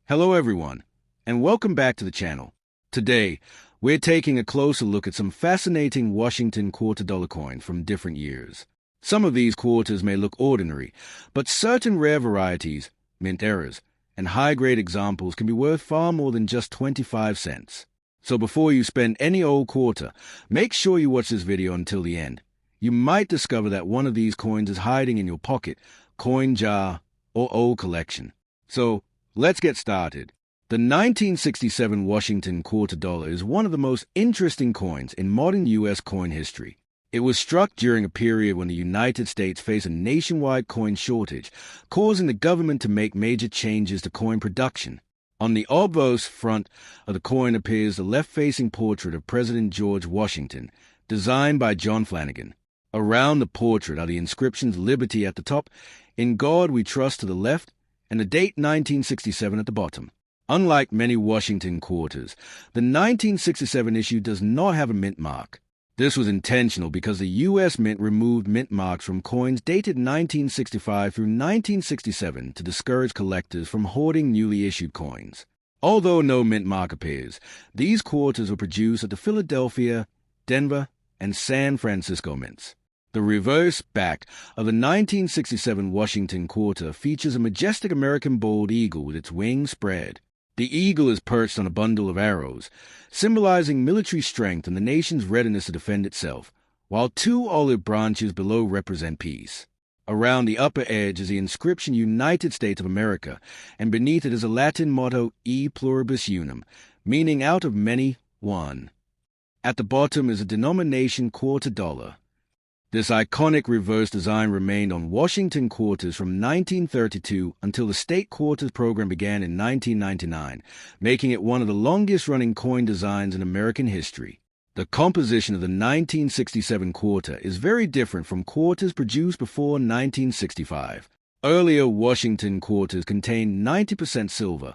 Hello everyone, and welcome back to the channel. Today, we're taking a closer look at some fascinating Washington $quarter coins from different years. Some of these quarters may look ordinary, but certain rare varieties, mint errors, and high-grade examples can be worth far more than just 25 cents. So before you spend any old quarter, make sure you watch this video until the end. You might discover that one of these coins is hiding in your pocket, coin jar, or old collection. So, let's get started. The 1967 Washington $quarter is one of the most interesting coins in modern U.S. coin history. It was struck during a period when the United States faced a nationwide coin shortage, causing the government to make major changes to coin production. On the obverse front of the coin appears the left-facing portrait of President George Washington, designed by John Flanagan. Around the portrait are the inscriptions Liberty at the top, In God We Trust to the left, and the date 1967 at the bottom. Unlike many Washington quarters, the 1967 issue does not have a mint mark. This was intentional because the U.S. Mint removed mint marks from coins dated 1965 through 1967 to discourage collectors from hoarding newly issued coins. Although no mint mark appears, these quarters were produced at the Philadelphia, Denver, and San Francisco mints. The reverse back of the 1967 Washington quarter features a majestic American bald eagle with its wings spread. The eagle is perched on a bundle of arrows, symbolizing military strength and the nation's readiness to defend itself, while two olive branches below represent peace. Around the upper edge is the inscription United States of America, and beneath it is a Latin motto E pluribus unum, meaning out of many, one. At the bottom is a denomination $quarter. This iconic reverse design remained on Washington quarters from 1932 until the state quarters program began in 1999, making it one of the longest-running coin designs in American history. The composition of the 1967 quarter is very different from quarters produced before 1965. Earlier Washington quarters contained 90% silver,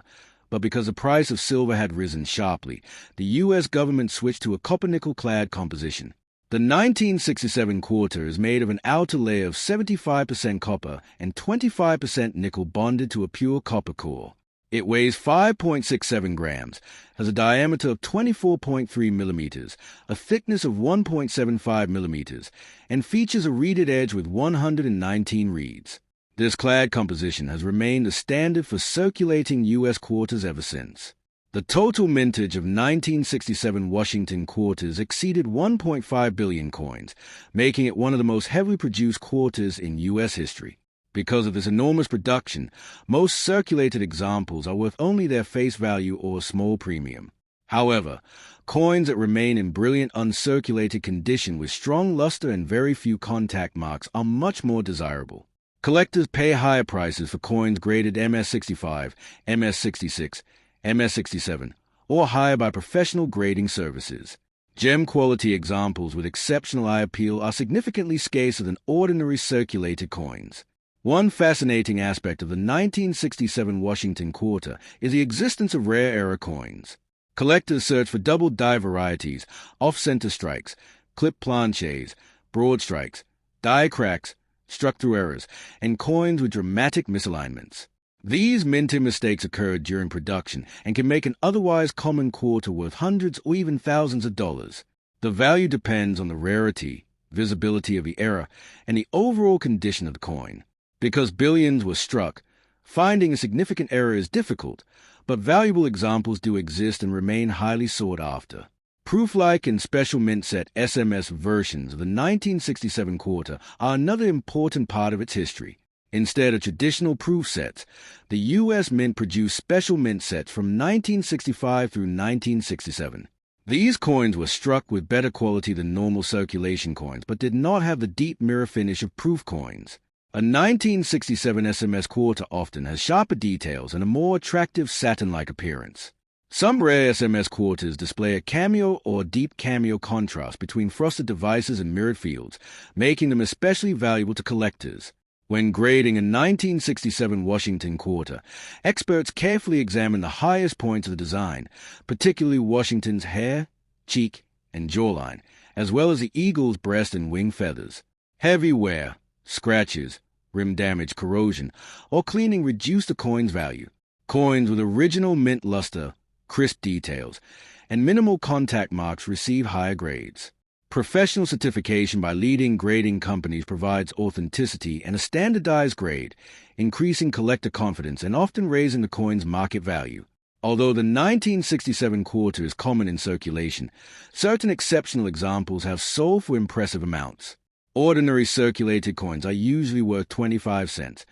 but because the price of silver had risen sharply, the U.S. government switched to a copper-nickel clad composition. The 1967 quarter is made of an outer layer of 75% copper and 25% nickel bonded to a pure copper core. It weighs 5.67 grams, has a diameter of 24.3 millimeters, a thickness of 1.75 millimeters, and features a reeded edge with 119 reeds. This clad composition has remained the standard for circulating U.S. quarters ever since. The total mintage of 1967 Washington quarters exceeded 1.5 billion coins, making it one of the most heavily produced quarters in U.S. history. Because of this enormous production, most circulated examples are worth only their face value or a small premium. However, coins that remain in brilliant uncirculated condition with strong luster and very few contact marks are much more desirable. Collectors pay higher prices for coins graded MS65, MS66, MS67, or higher by professional grading services. Gem-quality examples with exceptional eye appeal are significantly scarcer than ordinary circulated coins. One fascinating aspect of the 1967 Washington quarter is the existence of rare error coins. Collectors search for double die varieties, off-center strikes, clip planches, broad strikes, die cracks, struck-through errors, and coins with dramatic misalignments. These minting mistakes occurred during production and can make an otherwise common quarter worth hundreds or even thousands of dollars. The value depends on the rarity, visibility of the error, and the overall condition of the coin. Because billions were struck, finding a significant error is difficult, but valuable examples do exist and remain highly sought after. Proof-like and special mint set SMS versions of the 1967 quarter are another important part of its history. Instead of traditional proof sets, the U.S. Mint produced special mint sets from 1965 through 1967. These coins were struck with better quality than normal circulation coins, but did not have the deep mirror finish of proof coins. A 1967 SMS quarter often has sharper details and a more attractive satin-like appearance. Some rare SMS quarters display a cameo or deep cameo contrast between frosted devices and mirrored fields, making them especially valuable to collectors. When grading a 1967 Washington quarter, experts carefully examine the highest points of the design, particularly Washington's hair, cheek, and jawline, as well as the eagle's breast and wing feathers. Heavy wear, scratches, rim damage, corrosion, or cleaning reduce the coin's value. Coins with original mint luster, crisp details, and minimal contact marks receive higher grades. Professional certification by leading grading companies provides authenticity and a standardized grade, increasing collector confidence and often raising the coin's market value. Although the 1967 quarter is common in circulation, certain exceptional examples have sold for impressive amounts. Ordinary circulated coins are usually worth 25 cents,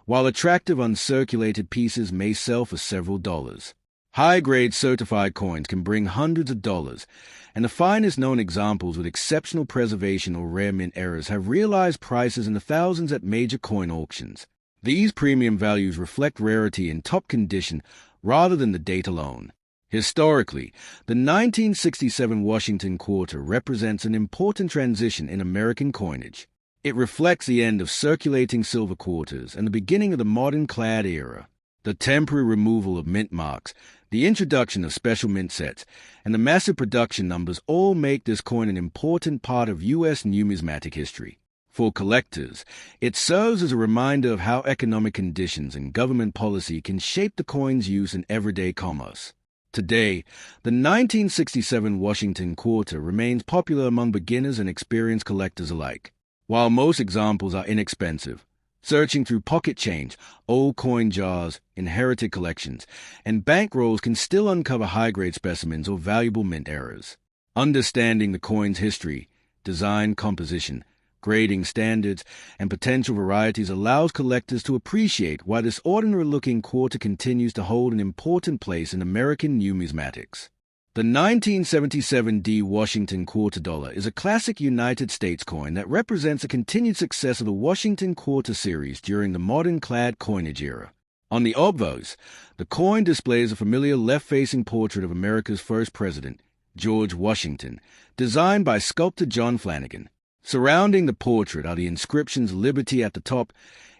while attractive uncirculated pieces may sell for several dollars. High-grade certified coins can bring hundreds of dollars, and the finest known examples with exceptional preservation or rare mint errors have realized prices in the thousands at major coin auctions. These premium values reflect rarity in top condition rather than the date alone. Historically, the 1967 Washington quarter represents an important transition in American coinage. It reflects the end of circulating silver quarters and the beginning of the modern clad era. The temporary removal of mint marks, the introduction of special mint sets, and the massive production numbers all make this coin an important part of U.S. numismatic history. For collectors, it serves as a reminder of how economic conditions and government policy can shape the coin's use in everyday commerce. Today, the 1967 Washington quarter remains popular among beginners and experienced collectors alike. While most examples are inexpensive, searching through pocket change, old coin jars, inherited collections, and bankrolls can still uncover high-grade specimens or valuable mint errors. Understanding the coin's history, design, composition, grading standards, and potential varieties allows collectors to appreciate why this ordinary-looking quarter continues to hold an important place in American numismatics. The 1977 D Washington quarter dollar is a classic United States coin that represents a continued success of the Washington quarter series during the modern clad coinage era. On the obverse, the coin displays a familiar left-facing portrait of America's first president, George Washington, designed by sculptor John Flanagan. Surrounding the portrait are the inscriptions Liberty at the top,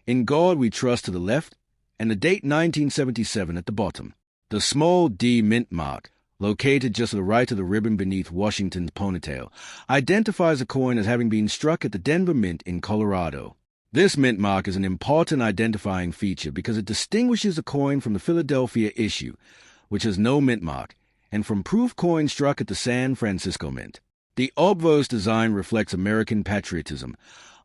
In God We Trust to the left, and the date 1977 at the bottom. The small D mint mark, located just to the right of the ribbon beneath Washington's ponytail, identifies the coin as having been struck at the Denver Mint in Colorado. This mint mark is an important identifying feature because it distinguishes the coin from the Philadelphia issue, which has no mint mark, and from proof coins struck at the San Francisco Mint. The obverse design reflects American patriotism,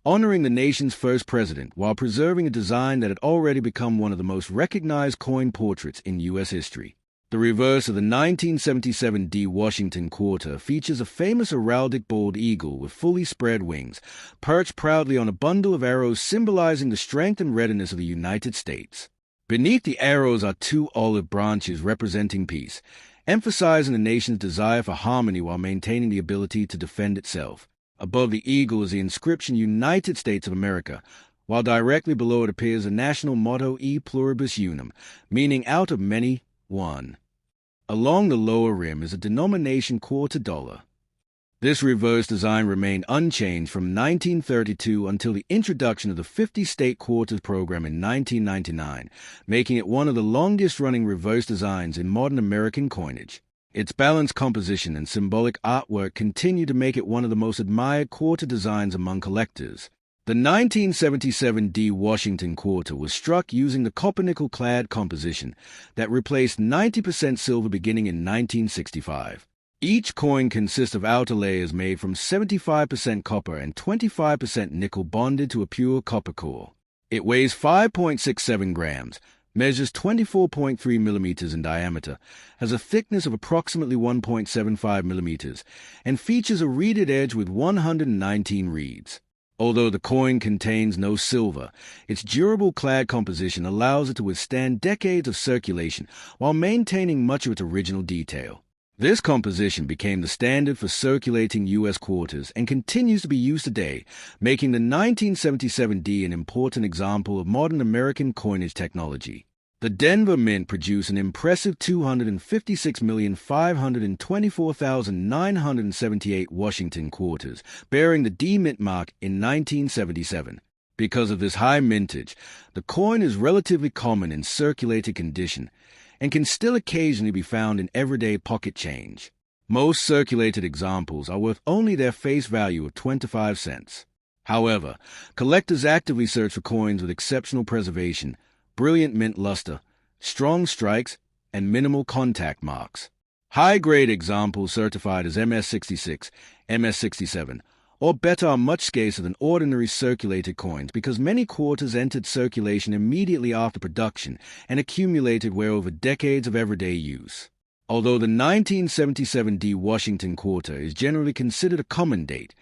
honoring the nation's first president while preserving a design that had already become one of the most recognized coin portraits in U.S. history. The reverse of the 1977 D Washington quarter features a famous heraldic bald eagle with fully spread wings, perched proudly on a bundle of arrows symbolizing the strength and readiness of the United States. Beneath the arrows are two olive branches representing peace, emphasizing the nation's desire for harmony while maintaining the ability to defend itself. Above the eagle is the inscription United States of America, while directly below it appears the national motto E pluribus unum, meaning out of many, one. Along the lower rim is a denomination quarter dollar. This reverse design remained unchanged from 1932 until the introduction of the 50-state quarters program in 1999, making it one of the longest-running reverse designs in modern American coinage. Its balanced composition and symbolic artwork continue to make it one of the most admired quarter designs among collectors. The 1977 D Washington quarter was struck using the copper-nickel clad composition that replaced 90% silver beginning in 1965. Each coin consists of outer layers made from 75% copper and 25% nickel bonded to a pure copper core. It weighs 5.67 grams, measures 24.3 millimeters in diameter, has a thickness of approximately 1.75 millimeters, and features a reeded edge with 119 reeds. Although the coin contains no silver, its durable clad composition allows it to withstand decades of circulation while maintaining much of its original detail. This composition became the standard for circulating U.S. quarters and continues to be used today, making the 1977 D an important example of modern American coinage technology. The Denver Mint produced an impressive 256,524,978 Washington quarters, bearing the D Mint mark in 1977. Because of this high mintage, the coin is relatively common in circulated condition and can still occasionally be found in everyday pocket change. Most circulated examples are worth only their face value of 25 cents. However, collectors actively search for coins with exceptional preservation, brilliant mint luster, strong strikes, and minimal contact marks. High-grade examples certified as MS66, MS67, or better are much scarcer than ordinary circulated coins because many quarters entered circulation immediately after production and accumulated well over decades of everyday use. Although the 1977 D Washington quarter is generally considered a common date,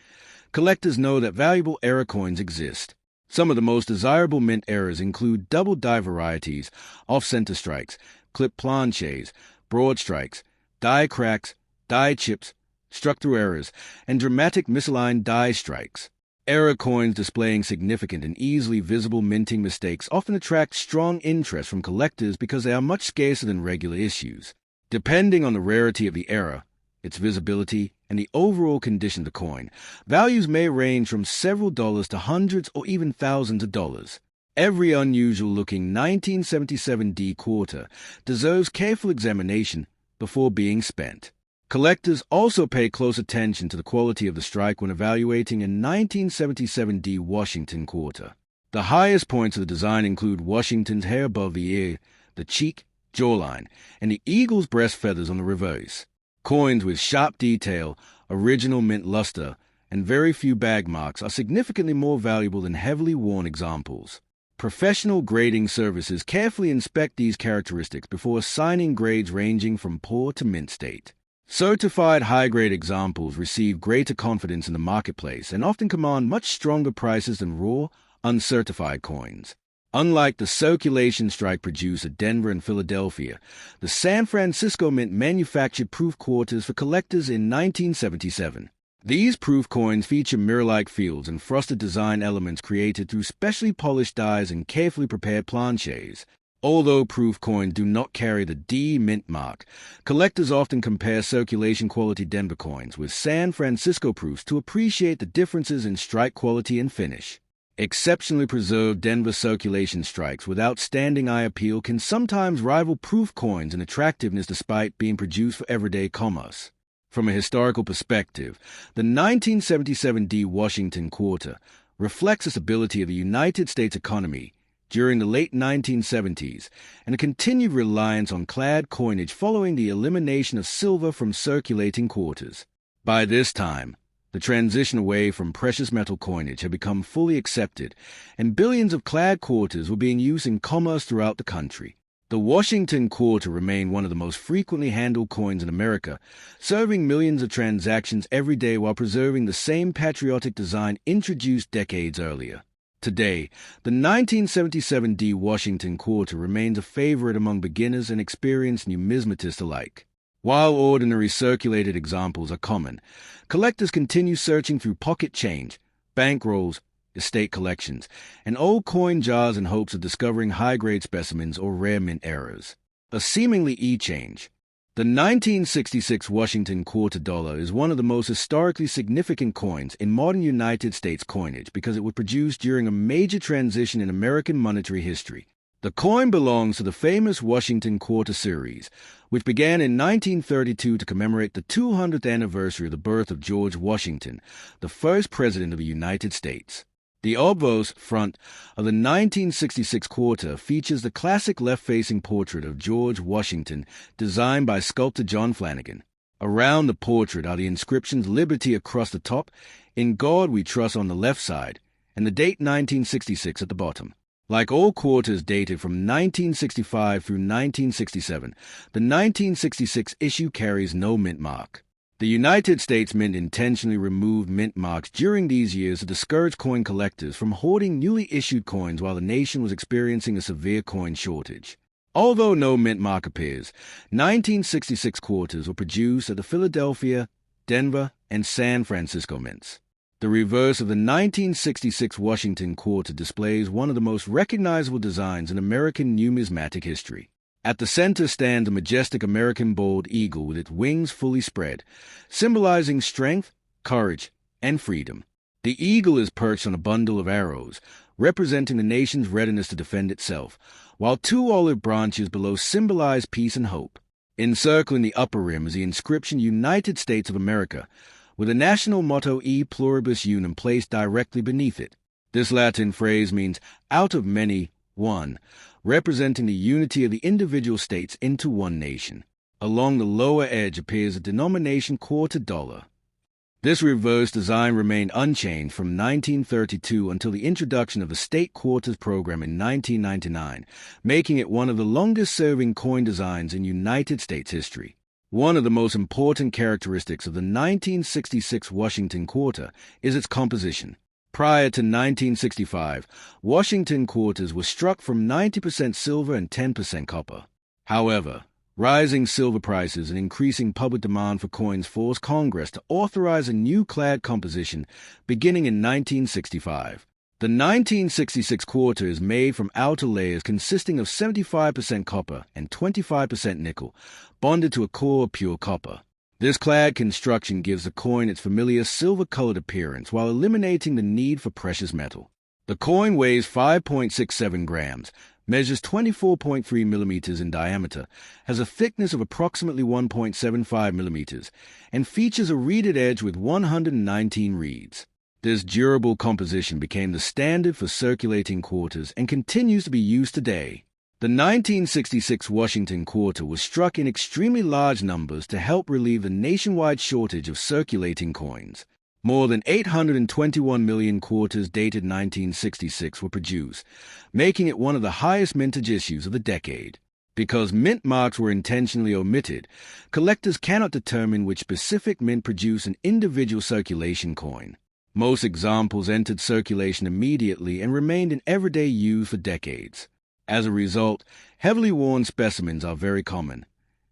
collectors know that valuable era coins exist. Some of the most desirable mint eras include double die varieties, off-center strikes, clip planches, broad strikes, die cracks, die chips, struck-through errors, and dramatic misaligned die strikes. Error coins displaying significant and easily visible minting mistakes often attract strong interest from collectors because they are much scarcer than regular issues. Depending on the rarity of the error, its visibility, and the overall condition of the coin, values may range from several dollars to hundreds or even thousands of dollars. Every unusual-looking 1977 D quarter deserves careful examination before being spent. Collectors also pay close attention to the quality of the strike when evaluating a 1977 D Washington quarter. The highest points of the design include Washington's hair above the ear, the cheek, jawline, and the eagle's breast feathers on the reverse. Coins with sharp detail, original mint luster, and very few bag marks are significantly more valuable than heavily worn examples. Professional grading services carefully inspect these characteristics before assigning grades ranging from poor to mint state. Certified high-grade examples receive greater confidence in the marketplace and often command much stronger prices than raw, uncertified coins. Unlike the circulation strike produced at Denver and Philadelphia, the San Francisco Mint manufactured proof quarters for collectors in 1977. These proof coins feature mirror-like fields and frosted design elements created through specially polished dies and carefully prepared planches. Although proof coins do not carry the D mint mark, collectors often compare circulation-quality Denver coins with San Francisco proofs to appreciate the differences in strike quality and finish. Exceptionally preserved Denver circulation strikes with outstanding eye appeal can sometimes rival proof coins in attractiveness despite being produced for everyday commerce. From a historical perspective, the 1977 D Washington quarter reflects the stability of the United States economy during the late 1970s and a continued reliance on clad coinage following the elimination of silver from circulating quarters. By this time, the transition away from precious metal coinage had become fully accepted, and billions of clad quarters were being used in commerce throughout the country. The Washington quarter remained one of the most frequently handled coins in America, serving millions of transactions every day while preserving the same patriotic design introduced decades earlier. Today, the 1977 D Washington quarter remains a favorite among beginners and experienced numismatists alike. While ordinary circulated examples are common, collectors continue searching through pocket change, bankrolls, estate collections, and old coin jars in hopes of discovering high-grade specimens or rare mint errors. A seemingly e-change. The 1966 Washington quarter dollar is one of the most historically significant coins in modern United States coinage because it was produced during a major transition in American monetary history. The coin belongs to the famous Washington quarter series, which began in 1932 to commemorate the 200th anniversary of the birth of George Washington, the first president of the United States. The obverse front of the 1966 quarter features the classic left-facing portrait of George Washington designed by sculptor John Flanagan. Around the portrait are the inscriptions Liberty across the top, In God We Trust on the left side, and the date 1966 at the bottom. Like all quarters dated from 1965 through 1967, the 1966 issue carries no mint mark. The United States Mint intentionally removed mint marks during these years to discourage coin collectors from hoarding newly issued coins while the nation was experiencing a severe coin shortage. Although no mint mark appears, 1966 quarters were produced at the Philadelphia, Denver, and San Francisco mints. The reverse of the 1966 Washington quarter displays one of the most recognizable designs in American numismatic history. At the center stands a majestic American bald eagle with its wings fully spread, symbolizing strength, courage, and freedom. The eagle is perched on a bundle of arrows, representing the nation's readiness to defend itself, while two olive branches below symbolize peace and hope. Encircling the upper rim is the inscription United States of America, with the national motto E pluribus unum placed directly beneath it. This Latin phrase means out of many, one, representing the unity of the individual states into one nation. Along the lower edge appears a denomination quarter dollar. This reverse design remained unchanged from 1932 until the introduction of the state quarters program in 1999, making it one of the longest-serving coin designs in United States history. One of the most important characteristics of the 1966 Washington quarter is its composition. Prior to 1965, Washington quarters were struck from 90% silver and 10% copper. However, rising silver prices and increasing public demand for coins forced Congress to authorize a new clad composition beginning in 1965. The 1966 quarter is made from outer layers consisting of 75% copper and 25% nickel, bonded to a core of pure copper. This clad construction gives the coin its familiar silver-colored appearance while eliminating the need for precious metal. The coin weighs 5.67 grams, measures 24.3 millimeters in diameter, has a thickness of approximately 1.75 millimeters, and features a reeded edge with 119 reeds. This durable composition became the standard for circulating quarters and continues to be used today. The 1966 Washington quarter was struck in extremely large numbers to help relieve the nationwide shortage of circulating coins. More than 821 million quarters dated 1966 were produced, making it one of the highest mintage issues of the decade. Because mint marks were intentionally omitted, collectors cannot determine which specific mint produced an individual circulation coin. Most examples entered circulation immediately and remained in everyday use for decades. As a result, heavily worn specimens are very common,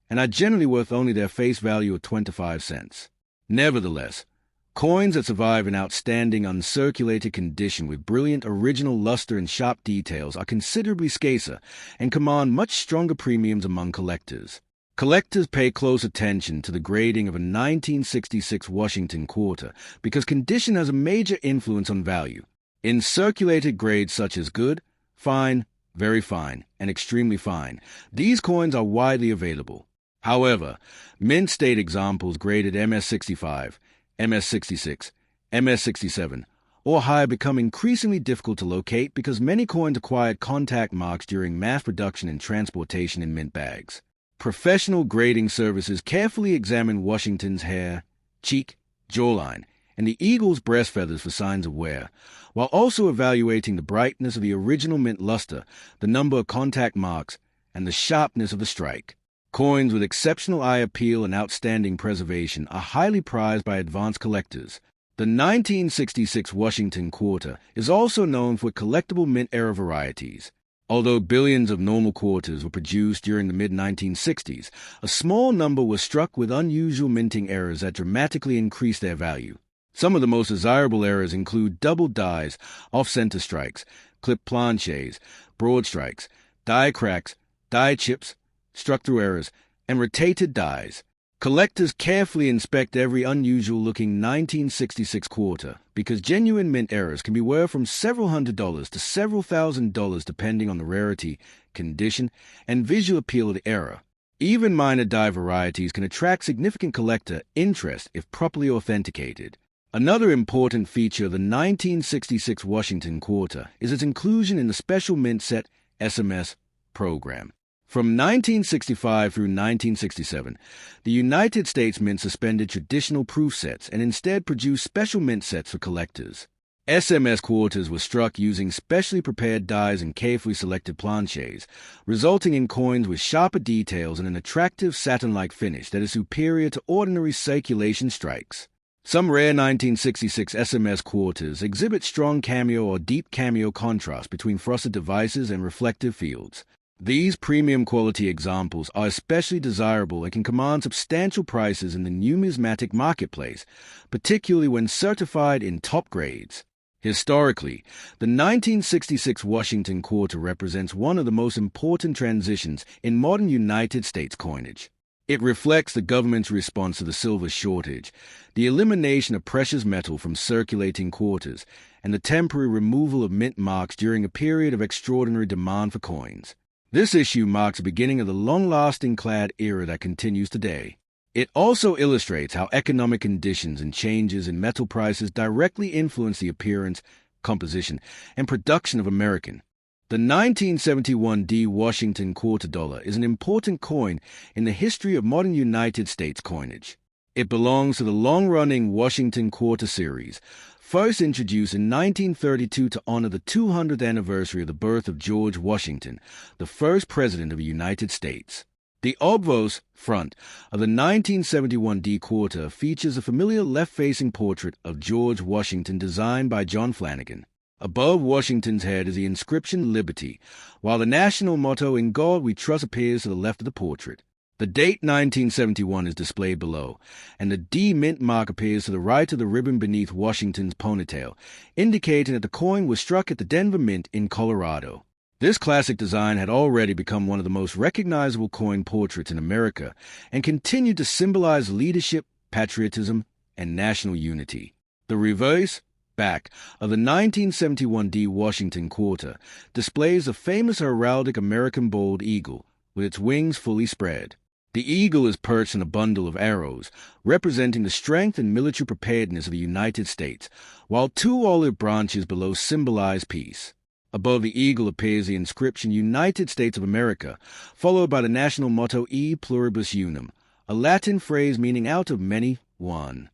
and are generally worth only their face value of 25 cents. Nevertheless, coins that survive in outstanding uncirculated condition with brilliant original luster and sharp details are considerably scarcer and command much stronger premiums among collectors. Collectors pay close attention to the grading of a 1966 Washington quarter because condition has a major influence on value. In circulated grades such as good, fine, very fine, and extremely fine, these coins are widely available. However, mint state examples graded MS65, MS66, MS67, or higher become increasingly difficult to locate because many coins acquired contact marks during mass production and transportation in mint bags. Professional grading services carefully examine Washington's hair, cheek, jawline, and the eagle's breast feathers for signs of wear, while also evaluating the brightness of the original mint luster, the number of contact marks, and the sharpness of the strike. Coins with exceptional eye appeal and outstanding preservation are highly prized by advanced collectors. The 1966 Washington quarter is also known for collectible mint-era varieties. Although billions of normal quarters were produced during the mid-1960s, a small number were struck with unusual minting errors that dramatically increased their value. Some of the most desirable errors include double dies, off-center strikes, clip planches, broad strikes, die cracks, die chips, struck-through errors, and rotated dies. Collectors carefully inspect every unusual-looking 1966 quarter because genuine mint errors can be worth from several $100s to several $1,000s depending on the rarity, condition, and visual appeal of the error. Even minor die varieties can attract significant collector interest if properly authenticated. Another important feature of the 1966 Washington quarter is its inclusion in the Special Mint Set SMS program. From 1965 through 1967, the United States Mint suspended traditional proof sets and instead produced special mint sets for collectors. SMS quarters were struck using specially prepared dies and carefully selected planches, resulting in coins with sharper details and an attractive satin-like finish that is superior to ordinary circulation strikes. Some rare 1966 SMS quarters exhibit strong cameo or deep cameo contrast between frosted devices and reflective fields. These premium quality examples are especially desirable and can command substantial prices in the numismatic marketplace, particularly when certified in top grades. Historically, the 1966 Washington quarter represents one of the most important transitions in modern United States coinage. It reflects the government's response to the silver shortage, the elimination of precious metal from circulating quarters, and the temporary removal of mint marks during a period of extraordinary demand for coins. This issue marks the beginning of the long-lasting clad era that continues today. It also illustrates how economic conditions and changes in metal prices directly influence the appearance, composition, and production of American The 1971 D Washington quarter dollar is an important coin in the history of modern United States coinage. It belongs to the long-running Washington Quarter series, first introduced in 1932 to honor the 200th anniversary of the birth of George Washington, the first president of the United States. The obverse front of the 1971 D quarter features a familiar left-facing portrait of George Washington designed by John Flanagan. Above Washington's head is the inscription Liberty, while the national motto In God We Trust appears to the left of the portrait. The date 1971 is displayed below, and the D mint mark appears to the right of the ribbon beneath Washington's ponytail, indicating that the coin was struck at the Denver Mint in Colorado. This classic design had already become one of the most recognizable coin portraits in America and continued to symbolize leadership, patriotism, and national unity. The reverse back of the 1971 D Washington quarter displays the famous heraldic American bald eagle with its wings fully spread. The eagle is perched on a bundle of arrows, representing the strength and military preparedness of the United States, while two olive branches below symbolize peace. Above the eagle appears the inscription United States of America, followed by the national motto E pluribus unum, a Latin phrase meaning out of many, one.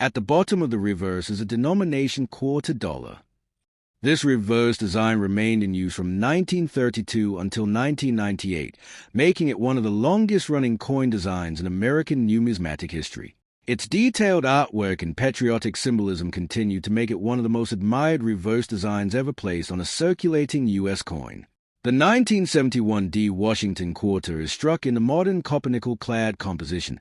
At the bottom of the reverse is a denomination quarter dollar. This reverse design remained in use from 1932 until 1998, making it one of the longest-running coin designs in American numismatic history. Its detailed artwork and patriotic symbolism continue to make it one of the most admired reverse designs ever placed on a circulating U.S. coin. The 1971 D Washington quarter is struck in the modern copper-nickel clad composition,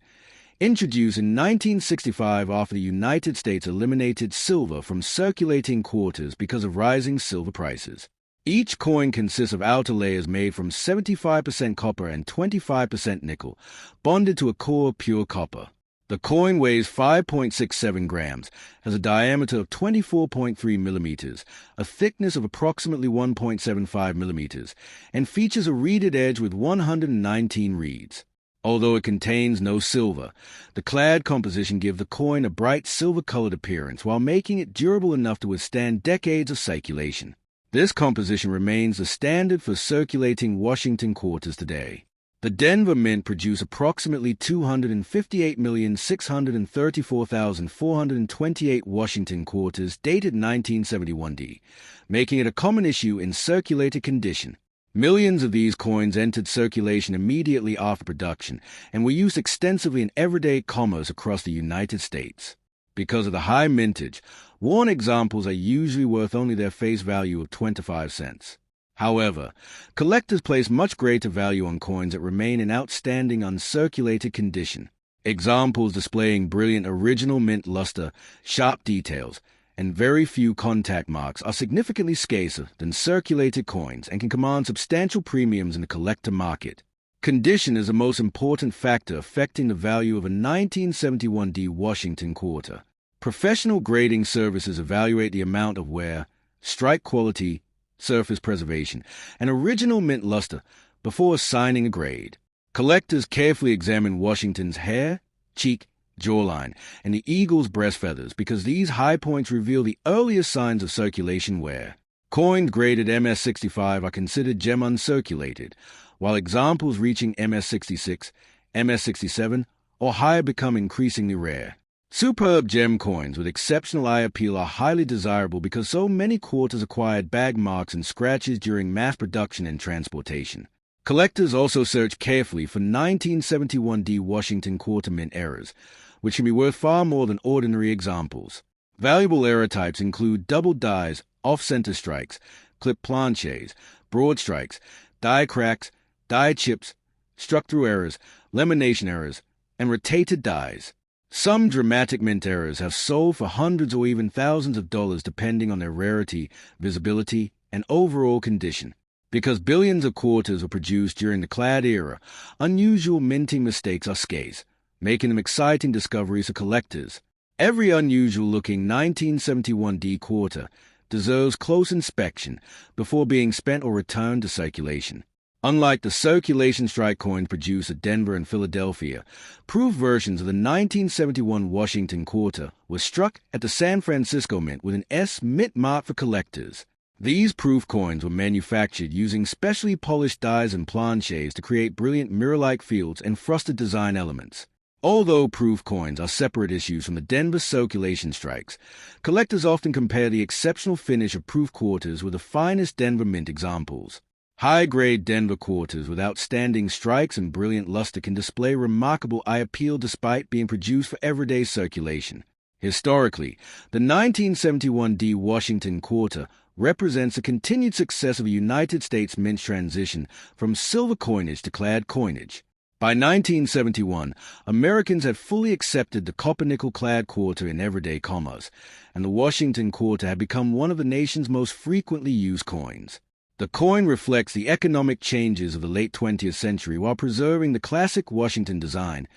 introduced in 1965 after the United States eliminated silver from circulating quarters because of rising silver prices. Each coin consists of outer layers made from 75% copper and 25% nickel, bonded to a core of pure copper. The coin weighs 5.67 grams, has a diameter of 24.3 millimeters, a thickness of approximately 1.75 millimeters, and features a reeded edge with 119 reeds. Although it contains no silver, the clad composition gives the coin a bright silver-colored appearance while making it durable enough to withstand decades of circulation. This composition remains the standard for circulating Washington quarters today. The Denver Mint produced approximately 258,634,428 Washington quarters dated 1971 D, making it a common issue in circulated condition. Millions of these coins entered circulation immediately after production and were used extensively in everyday commerce across the United States. Because of the high mintage, worn examples are usually worth only their face value of 25 cents. However, collectors place much greater value on coins that remain in outstanding uncirculated condition. Examples displaying brilliant original mint luster, sharp details, and very few contact marks are significantly scarcer than circulated coins and can command substantial premiums in the collector market. Condition is the most important factor affecting the value of a 1971 D Washington quarter. Professional grading services evaluate the amount of wear, strike quality, surface preservation, and original mint luster before assigning a grade. Collectors carefully examine Washington's hair, cheek, jawline, and the eagle's breast feathers because these high points reveal the earliest signs of circulation wear. Coins graded MS65 are considered gem uncirculated, while examples reaching MS66, MS67, or higher become increasingly rare. Superb gem coins with exceptional eye appeal are highly desirable because so many quarters acquired bag marks and scratches during mass production and transportation. Collectors also search carefully for 1971 D Washington quarter mint errors, which can be worth far more than ordinary examples. Valuable error types include double dies, off-center strikes, clip planches, broad strikes, die cracks, die chips, struck-through errors, lamination errors, and rotated dies. Some dramatic mint errors have sold for hundreds or even thousands of dollars depending on their rarity, visibility, and overall condition. Because billions of quarters were produced during the clad era, unusual minting mistakes are scarce, making them exciting discoveries for collectors. Every unusual-looking 1971 D quarter deserves close inspection before being spent or returned to circulation. Unlike the circulation strike coins produced at Denver and Philadelphia, proof versions of the 1971 Washington quarter were struck at the San Francisco Mint with an S mint mark for collectors. These proof coins were manufactured using specially polished dies and planchets to create brilliant mirror-like fields and frosted design elements. Although proof coins are separate issues from the Denver circulation strikes, collectors often compare the exceptional finish of proof quarters with the finest Denver mint examples. High-grade Denver quarters with outstanding strikes and brilliant luster can display remarkable eye appeal despite being produced for everyday circulation. Historically, the 1971 D Washington quarter represents a continued success of a United States mint transition from silver coinage to clad coinage. By 1971, Americans had fully accepted the copper-nickel clad quarter in everyday commerce, and the Washington quarter had become one of the nation's most frequently used coins. The coin reflects the economic changes of the late 20th century while preserving the classic Washington design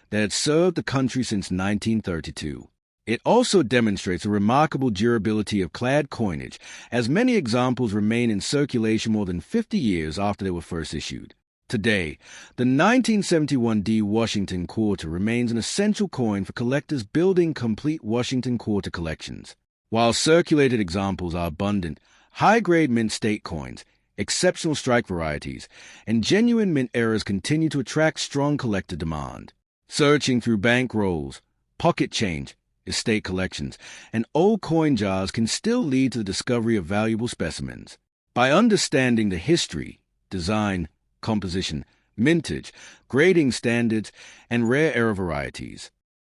that had served the country since 1932. It also demonstrates a remarkable durability of clad coinage, as many examples remain in circulation more than 50 years after they were first issued. Today, the 1971 D Washington quarter remains an essential coin for collectors building complete Washington quarter collections. While circulated examples are abundant, high-grade mint state coins, exceptional strike varieties, and genuine mint errors continue to attract strong collector demand. Searching through bank rolls, pocket change, estate collections, and old coin jars can still lead to the discovery of valuable specimens. By understanding the history, design, composition, mintage, grading standards, and rare error varieties,